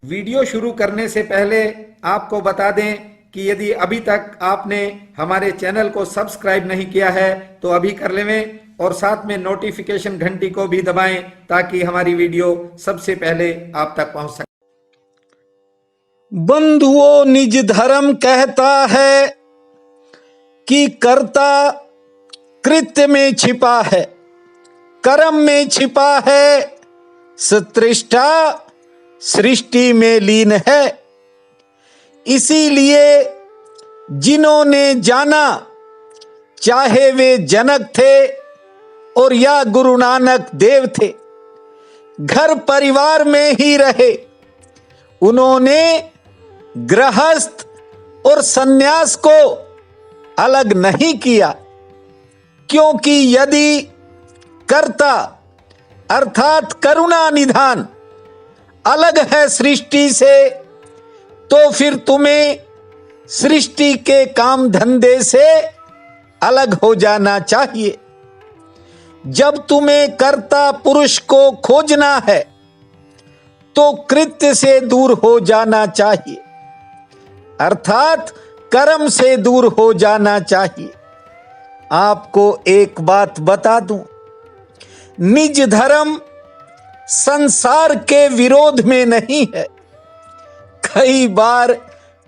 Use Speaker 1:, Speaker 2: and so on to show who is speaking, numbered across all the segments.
Speaker 1: Video शुरू करने से पहले आपको बता दें कि यदि अभी तक आपने हमारे चैनल को सब्सक्राइब नहीं किया है तो अभी कर लें और साथ में नोटिफिकेशन घंटी को भी दबाएं ताकि हमारी वीडियो सबसे पहले आप तक पहुंच सके।
Speaker 2: बंधुओं, निज धर्म कहता है कि कर्ता कृत्य में छिपा है, कर्म में छिपा है, सृष्टा सृष्टि में लीन है। इसीलिए जिन्होंने जाना, चाहे वे जनक थे और या गुरु नानक देव थे, घर परिवार में ही रहे, उन्होंने गृहस्थ और सन्यास को अलग नहीं किया। क्योंकि यदि कर्ता अर्थात करुणा निधान अलग है सृष्टि से, तो फिर तुम्हें सृष्टि के काम धंधे से अलग हो जाना चाहिए। जब तुम्हें कर्ता पुरुष को खोजना है तो कृत्य से दूर हो जाना चाहिए, अर्थात कर्म से दूर हो जाना चाहिए। आपको एक बात बता दूं, निज धर्म संसार के विरोध में नहीं है। कई बार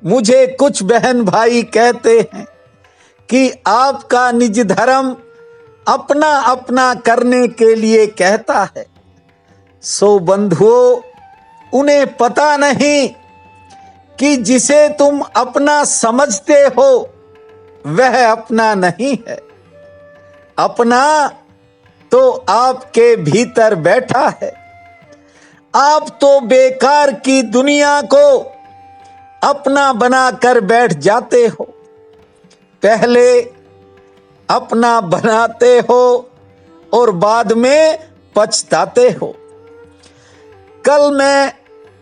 Speaker 2: मुझे कुछ बहन भाई कहते हैं कि आपका निज धर्म अपना अपना करने के लिए कहता है। सो बंधुओं, उन्हें पता नहीं कि जिसे तुम अपना समझते हो वह अपना नहीं है। अपना तो आपके भीतर बैठा है। आप तो बेकार की दुनिया को अपना बनाकर बैठ जाते हो, पहले अपना बनाते हो और बाद में पछताते हो। कल मैं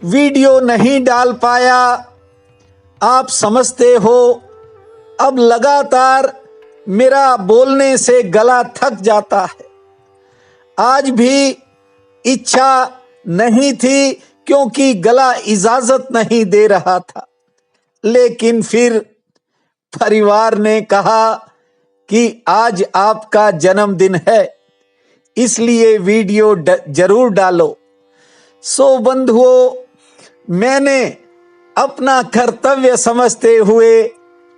Speaker 2: वीडियो नहीं डाल पाया, आप समझते हो अब लगातार मेरा बोलने से गला थक जाता है। आज भी इच्छा नहीं थी क्योंकि गला इजाजत नहीं दे रहा था, लेकिन फिर परिवार ने कहा कि आज आपका जन्मदिन है, इसलिए वीडियो जरूर डालो। सो बंधुओं, मैंने अपना कर्तव्य समझते हुए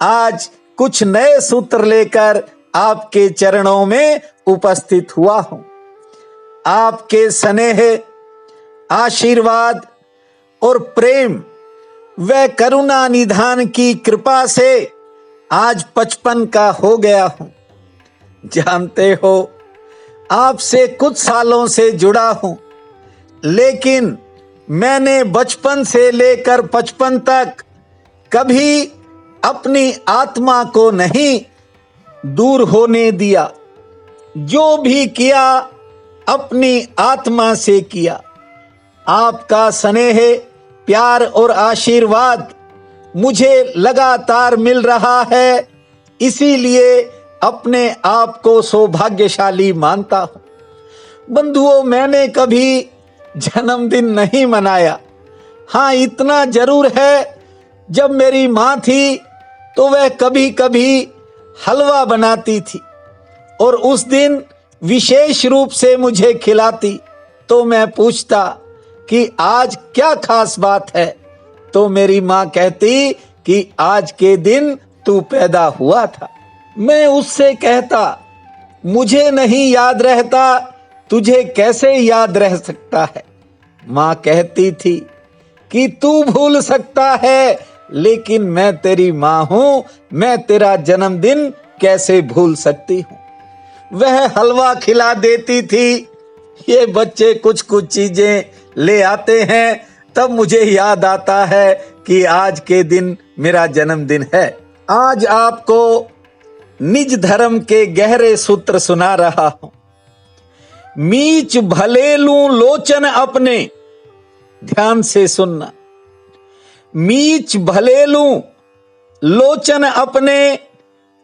Speaker 2: आज कुछ नए सूत्र लेकर आपके चरणों में उपस्थित हुआ हूं। आपके स्नेह, आशीर्वाद और प्रेम व करुणा निधान की कृपा से आज 55 का हो गया हूं। जानते हो, आपसे कुछ सालों से जुड़ा हूं, लेकिन मैंने बचपन से लेकर 55 तक कभी अपनी आत्मा को नहीं दूर होने दिया। जो भी किया अपनी आत्मा से किया। आपका स्नेह, प्यार और आशीर्वाद मुझे लगातार मिल रहा है, इसीलिए अपने आप को सौभाग्यशाली मानता हूं। बंधुओं, मैंने कभी जन्मदिन नहीं मनाया। हाँ, इतना जरूर है, जब मेरी माँ थी तो वह कभी कभी हलवा बनाती थी और उस दिन विशेष रूप से मुझे खिलाती, तो मैं पूछता कि आज क्या खास बात है, तो मेरी माँ कहती कि आज के दिन तू पैदा हुआ था। मैं उससे कहता, मुझे नहीं याद रहता, तुझे कैसे याद रह सकता है। माँ कहती थी कि तू भूल सकता है, लेकिन मैं तेरी माँ हूं, मैं तेरा जन्मदिन कैसे भूल सकती हूं। वह हलवा खिला देती थी। ये बच्चे कुछ कुछ चीजें ले आते हैं, तब मुझे याद आता है कि आज के दिन मेरा जन्मदिन है। आज आपको निज धर्म के गहरे सूत्र सुना रहा हूं। मीच भले लूं लोचन अपने, ध्यान से सुनना। मीच भले लूं लोचन अपने,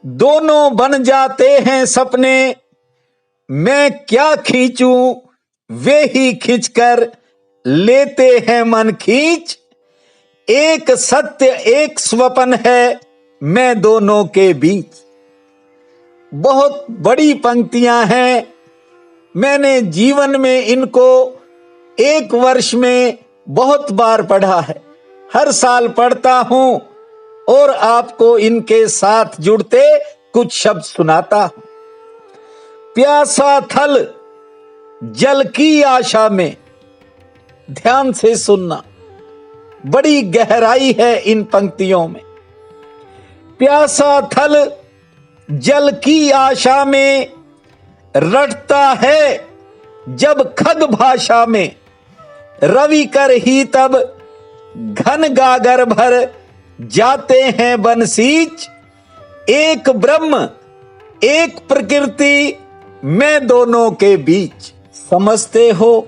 Speaker 2: दोनों बन जाते हैं सपने। मैं क्या खींचूं वे ही खींचकर लेते हैं मन खींच, एक सत्य एक स्वप्न है मैं दोनों के बीच। बहुत बड़ी पंक्तियां हैं। मैंने जीवन में इनको एक वर्ष में बहुत बार पढ़ा है, हर साल पढ़ता हूं और आपको इनके साथ जुड़ते कुछ शब्द सुनाता हूं। प्यासा थल जल की आशा में, ध्यान से सुनना, बड़ी गहराई है इन पंक्तियों में। प्यासा थल जल की आशा में रटता है जब खग भाषा में, रवि कर ही तब घन गागर भर जाते हैं बंसीच। एक ब्रह्म एक प्रकृति मैं दोनों के बीच। समझते हो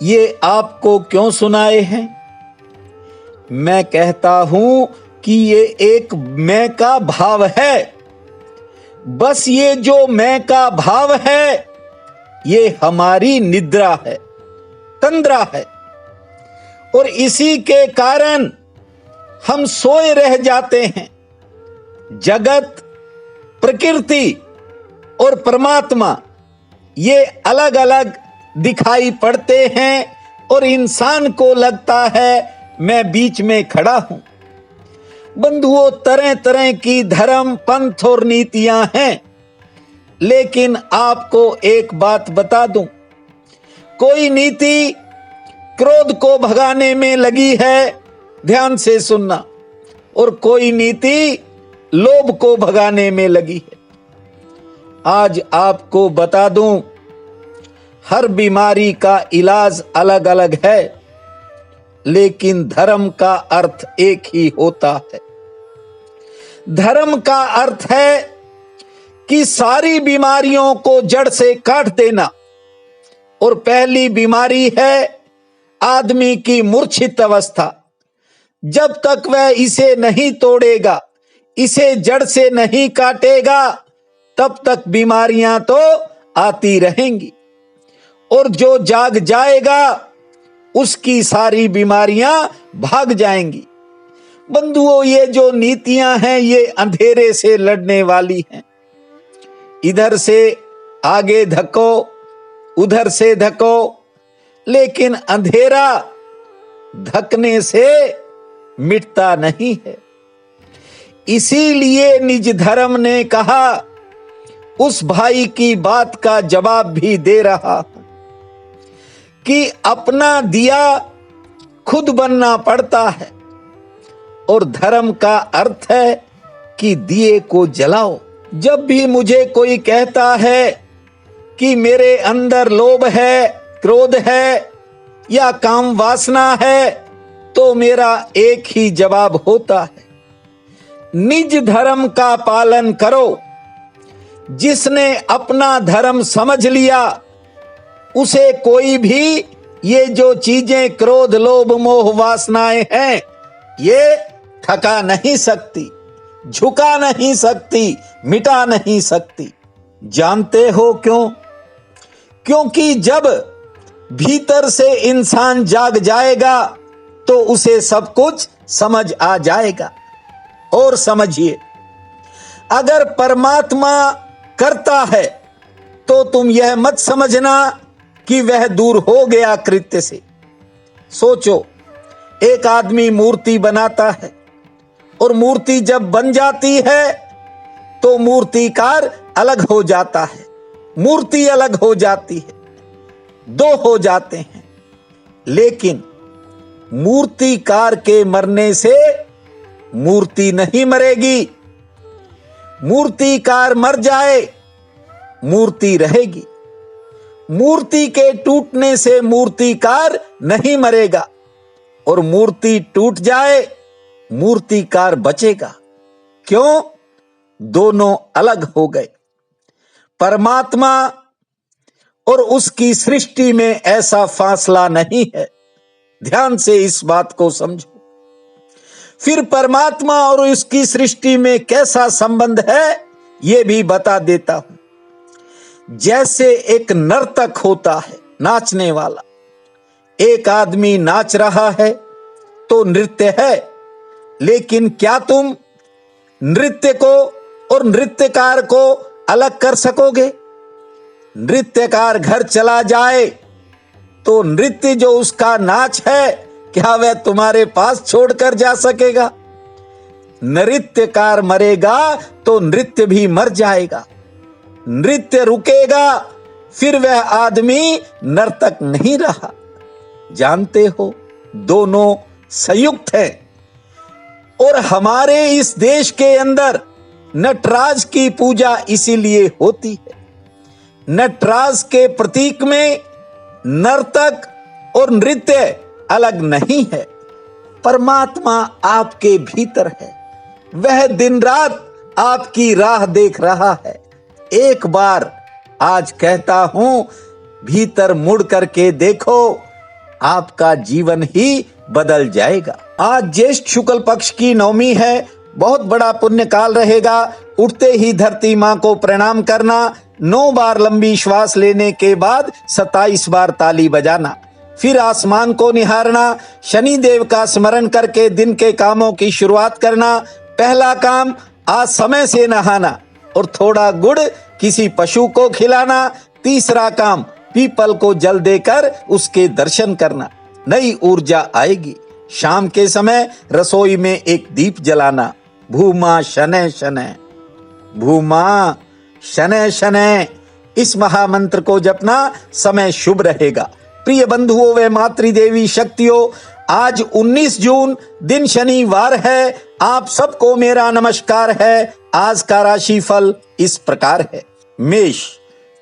Speaker 2: ये आपको क्यों सुनाए हैं? मैं कहता हूं कि ये एक मैं का भाव है। बस ये जो मैं का भाव है ये हमारी निद्रा है, तंद्रा है, और इसी के कारण हम सोए रह जाते हैं। जगत, प्रकृति और परमात्मा ये अलग अलग दिखाई पड़ते हैं और इंसान को लगता है मैं बीच में खड़ा हूं। बंधुओं, तरह तरह की धर्म, पंथ और नीतियां हैं, लेकिन आपको एक बात बता दूं, कोई नीति क्रोध को भगाने में लगी है, ध्यान से सुनना, और कोई नीति लोभ को भगाने में लगी है। आज आपको बता दूं, हर बीमारी का इलाज अलग अलग है, लेकिन धर्म का अर्थ एक ही होता है। धर्म का अर्थ है कि सारी बीमारियों को जड़ से काट देना। और पहली बीमारी है आदमी की मूर्छित अवस्था। जब तक वह इसे नहीं तोड़ेगा, इसे जड़ से नहीं काटेगा, तब तक बीमारियां तो आती रहेंगी। और जो जाग जाएगा उसकी सारी बीमारियां भाग जाएंगी। बंधुओं, ये जो नीतियां हैं ये अंधेरे से लड़ने वाली हैं। इधर से आगे धको, उधर से धको, लेकिन अंधेरा धकने से मिटता नहीं है। इसीलिए निज धर्म ने कहा, उस भाई की बात का जवाब भी दे रहा हूं कि अपना दिया खुद बनना पड़ता है। और धर्म का अर्थ है कि दिए को जलाओ। जब भी मुझे कोई कहता है कि मेरे अंदर लोभ है, क्रोध है या काम वासना है, तो मेरा एक ही जवाब होता है, निज धर्म का पालन करो। जिसने अपना धर्म समझ लिया उसे कोई भी ये जो चीजें क्रोध, लोभ, मोह, वासनाएं हैं ये थका नहीं सकती, झुका नहीं सकती, मिटा नहीं सकती। जानते हो क्यों? क्योंकि जब भीतर से इंसान जाग जाएगा तो उसे सब कुछ समझ आ जाएगा। और समझिए, अगर परमात्मा करता है तो तुम यह मत समझना कि वह दूर हो गया कृत्य से। सोचो, एक आदमी मूर्ति बनाता है और मूर्ति जब बन जाती है तो मूर्तिकार अलग हो जाता है, मूर्ति अलग हो जाती है, दो हो जाते हैं। लेकिन मूर्तिकार के मरने से मूर्ति नहीं मरेगी। मूर्तिकार मर जाए, मूर्ति रहेगी। मूर्ति के टूटने से मूर्तिकार नहीं मरेगा, और मूर्ति टूट जाए मूर्तिकार बचेगा। क्यों? दोनों अलग हो गए। परमात्मा और उसकी सृष्टि में ऐसा फासला नहीं है। ध्यान से इस बात को समझो। फिर परमात्मा और उसकी सृष्टि में कैसा संबंध है यह भी बता देता हूं। जैसे एक नर्तक होता है, नाचने वाला, एक आदमी नाच रहा है तो नृत्य है, लेकिन क्या तुम नृत्य को और नृत्यकार को अलग कर सकोगे? नृत्यकार घर चला जाए तो नृत्य जो उसका नाच है, क्या वह तुम्हारे पास छोड़कर जा सकेगा? नृत्यकार मरेगा तो नृत्य भी मर जाएगा। नृत्य रुकेगा, फिर वह आदमी नर्तक नहीं रहा। जानते हो, दोनों संयुक्त हैं। और हमारे इस देश के अंदर नटराज की पूजा इसीलिए होती है। नटराज के प्रतीक में नर्तक और नृत्य अलग नहीं है। परमात्मा आपके भीतर है, वह दिन रात आपकी राह देख रहा है। एक बार आज कहता हूं, भीतर मुड़ करके देखो, आपका जीवन ही बदल जाएगा। आज ज्येष्ठ शुक्ल पक्ष की नवमी है, बहुत बड़ा पुण्य काल रहेगा। उठते ही धरती मां को प्रणाम करना, 9 बार लंबी श्वास लेने के बाद 27 बार ताली बजाना, फिर आसमान को निहारना, शनि देव का स्मरण करके दिन के कामों की शुरुआत करना। पहला काम, आज समय से नहाना और थोड़ा गुड़ किसी पशु को खिलाना। तीसरा काम, पीपल को जल देकर उसके दर्शन करना, नई ऊर्जा आएगी। शाम के समय रसोई में एक दीप जलाना। भूमा शनै शनै, भूमा शनै शनै, इस महामंत्र को जपना, समय शुभ रहेगा। प्रिय बंधुओं व मातृदेवी शक्तियों, आज 19 जून दिन शनिवार है। आप सबको मेरा नमस्कार है। आज का राशिफल इस प्रकार है। मेष,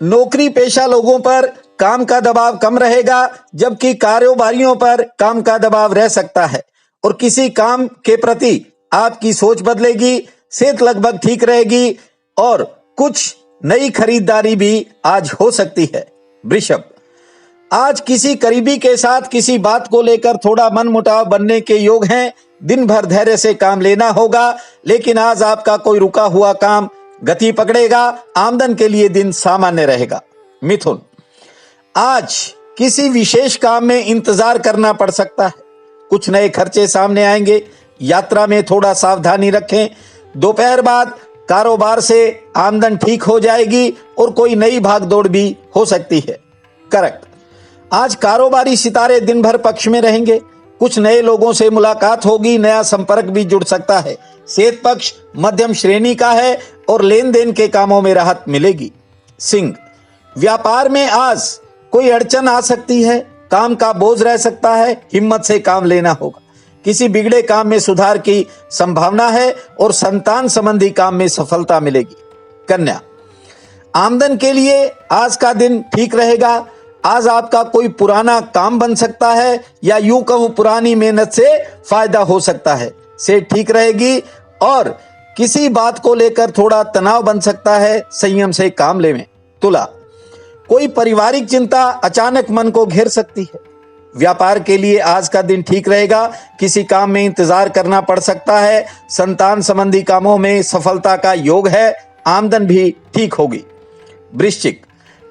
Speaker 2: नौकरी पेशा लोगों पर काम का दबाव कम रहेगा, जबकि कारोबारियों पर काम का दबाव रह सकता है और किसी काम के प्रति आपकी सोच बदलेगी। सेहत लगभग ठीक रहेगी और कुछ नई खरीदारी भी आज हो सकती है। वृषभ, आज किसी करीबी के साथ किसी बात को लेकर थोड़ा मनमुटाव बनने के योग हैं। दिन भर धैर्य से काम लेना होगा, लेकिन आज आपका कोई रुका हुआ काम गति पकड़ेगा। आमदन के लिए दिन सामान्य रहेगा। मिथुन, आज किसी विशेष काम में इंतजार करना पड़ सकता है। कुछ नए खर्चे सामने आएंगे। यात्रा में थोड़ा सावधानी रखें। दोपहर बाद कारोबार से आमदन ठीक हो जाएगी और कोई नई भागदौड़ भी हो सकती है। कर्क, आज कारोबारी सितारे दिन भर पक्ष में रहेंगे। कुछ नए लोगों से मुलाकात होगी, नया संपर्क भी जुड़ सकता है। सेहत पक्ष मध्यम श्रेणी का है और लेन देन के कामों में राहत मिलेगी। सिंह, व्यापार में आज कोई अड़चन आ सकती है, काम का बोझ रह सकता है, हिम्मत से काम लेना होगा। किसी बिगड़े काम में सुधार की संभावना है और संतान संबंधी काम में सफलता मिलेगी। कन्या, आमदन के लिए आज का दिन ठीक रहेगा। आज आपका कोई पुराना काम बन सकता है या यूं कहूं पुरानी मेहनत से फायदा हो सकता है। सेहत ठीक रहेगी और किसी बात को लेकर थोड़ा तनाव बन सकता है, संयम से काम लें। तुला, कोई पारिवारिक चिंता अचानक मन को घेर सकती है। व्यापार के लिए आज का दिन ठीक रहेगा। किसी काम में इंतजार करना पड़ सकता है। संतान संबंधी कामों में सफलता का योग है। आमदन भी ठीक होगी। वृश्चिक,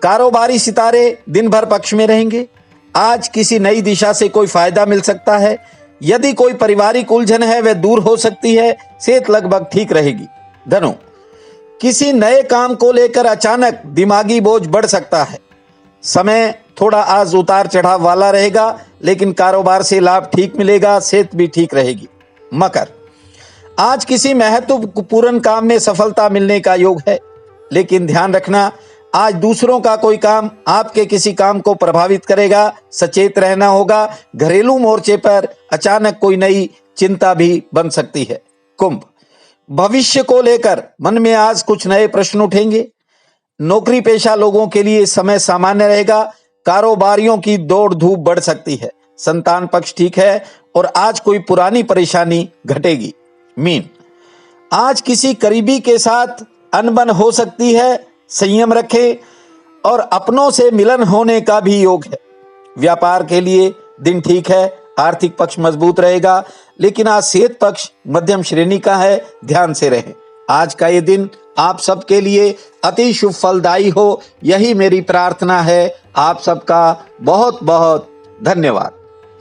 Speaker 2: कारोबारी सितारे दिन भर पक्ष में रहेंगे। आज किसी नई दिशा से कोई फायदा मिल सकता है। यदि कोई पारिवारिक उलझन है वह दूर हो सकती है। सेहत लगभग ठीक रहेगी। धनु, किसी नए काम को लेकर अचानक दिमागी बोझ बढ़ सकता है। समय थोड़ा आज उतार चढ़ाव वाला रहेगा, लेकिन कारोबार से लाभ ठीक मिलेगा। सेहत भी ठीक रहेगी। मकर, आज किसी महत्वपूर्ण काम में सफलता मिलने का योग है, लेकिन ध्यान रखना, आज दूसरों का कोई काम आपके किसी काम को प्रभावित करेगा। सचेत रहना होगा। घरेलू मोर्चे पर अचानक कोई नई चिंता भी बन सकती है। कुंभ, भविष्य को लेकर मन में आज कुछ नए प्रश्न उठेंगे। नौकरी पेशा लोगों के लिए समय सामान्य रहेगा। कारोबारियों की दौड़ धूप बढ़ सकती है। संतान पक्ष ठीक है और आज कोई पुरानी परेशानी घटेगी। मीन, आज किसी करीबी के साथ अनबन हो सकती है। संयम रखें और अपनों से मिलन होने का भी योग है। व्यापार के लिए दिन ठीक है। आर्थिक पक्ष मजबूत रहेगा, लेकिन आज सेहत पक्ष मध्यम श्रेणी का है। ध्यान से रहें। आज का ये दिन आप सबके लिए अति शुभ फलदायी हो, यही मेरी प्रार्थना है। आप सबका बहुत बहुत धन्यवाद।